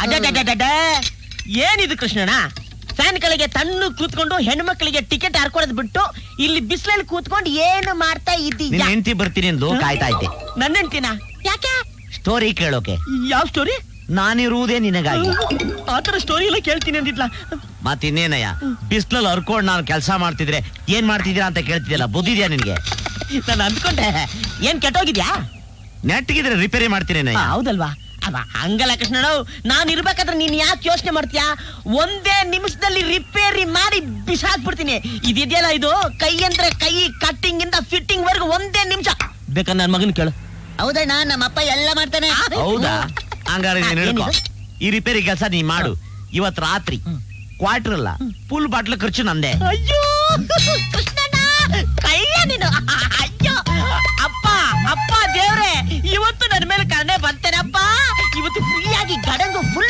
ಅಡ್ಡ ಏನಿದು ಕೃಷ್ಣಣ್ಣ? ಫ್ಯಾನ್ ಕೆಳಗೆ ತಣ್ಣು ಕೂತ್ಕೊಂಡು ಹೆಣ್ಮಕ್ಳಿಗೆ ಟಿಕೆಟ್ ಹಾರ್ಕೊಳದ್ ಬಿಟ್ಟು ಇಲ್ಲಿ ಬಿಸಿಲಲ್ಲಿ ಕೂತ್ಕೊಂಡು ಏನು ಮಾಡ್ತಾ ಇದ್ದೀಯ? ಹೆಂಡತಿ ಬರ್ತೀನಿ ಎಂದು ಕಾಯ್ತಾ ಇದ್ದೆ. ನನ್ನ ಹೆಂಡ್ತಿನ? ಯಾಕೆ? ಸ್ಟೋರಿ ಕೇಳೋಕೆ. ಯಾವ ಸ್ಟೋರಿ? ನಾನಿರುವುದೇ ನಿನಗಾಗಿ. ಆತರ ಸ್ಟೋರಿ ಎಲ್ಲ ಕೇಳ್ತೀನಿ ಅಂದಿದ್ಲ. ಮತ್ತಿನ್ನೇನಯ್ಯ, ಬಿಸ್ಲಲ್ಲಿ ಹರ್ಕೊಂಡು ನಾನು ಕೆಲಸ ಮಾಡ್ತಿದ್ರೆ ಏನ್ ಮಾಡ್ತಿದ್ದೀರಾ ಅಂತ ಕೇಳ್ತಿದ್ಯಲ್ಲ, ಬುದ್ಧಿದ್ಯಾ ನಿನ್ಗೆ? ನಾನು ಅಂದ್ಕೊಂಡೆ ಏನ್ ಕೆಟ್ಟೋಗಿದ್ಯಾ? ನೆಟ್ಗಿದ್ರೆ ರಿಪೇರಿ ಮಾಡ್ತೀನಿ. ಹೌದಲ್ವಾ? ಹಂಗಲ್ಲ ಕೃಷ್ಣಣ್ಣ, ನಾನ್ ಇರ್ಬೇಕಾದ್ರೆ ನೀನ್ ಯಾಕೆ ಯೋಚನೆ ಮಾಡ್ತೀಯಾ? ಒಂದೇ ನಿಮಿಷದಲ್ಲಿ ರಿಪೇರಿ ಮಾಡಿ ಬಿಸಾಕ್ಬಿಡ್ತೀನಿ. ಇದೆಯಲ್ಲ ಇದು ಕೈ ಅಂದ್ರೆ ಕೈ, ಕಟ್ಟಿಂಗ್ ಇಂದ ಫಿಟ್ಟಿಂಗ್ ವರ್ಗು ಒಂದೇ ನಿಮಿಷ. ಬೇಕಾದ್ರೆ ನನ್ ಮಗನ್ ಕೇಳು. ಹೌದಣ್ಣ, ನಮ್ಮಪ್ಪ ಎಲ್ಲ ಮಾಡ್ತಾನೆ. ಹೌದಾ? ಹಂಗಾರೆ ನೀನ್ ಹಿಡ್ಕೊ. ಈ ರಿಪೇರಿ ಕೆಲಸ ನೀ ಮಾಡು. ಇವತ್ ರಾತ್ರಿ ಕ್ವಾರ್ಟರ್ ಅಲ್ಲ, ಫುಲ್ ಬಾಟ್ಲ್ ಖರ್ಚು ನಂದೆ. ಅಯ್ಯೋ ಕೃಷ್ಣಣ್ಣ, ಕೈಯ ನೀನು. ಅಯ್ಯೋ ಅಪ್ಪ ಅಪ್ಪ ದೇವ್ರೆ, ಇವತ್ತು ನನ್ನ ಮೇಲೆ ಕಣ್ಣೆ ಬಂತೇನಪ್ಪ. ಇವತ್ತು ಫ್ರೀಯಾಗಿ ಗಡಂಗು ಫುಲ್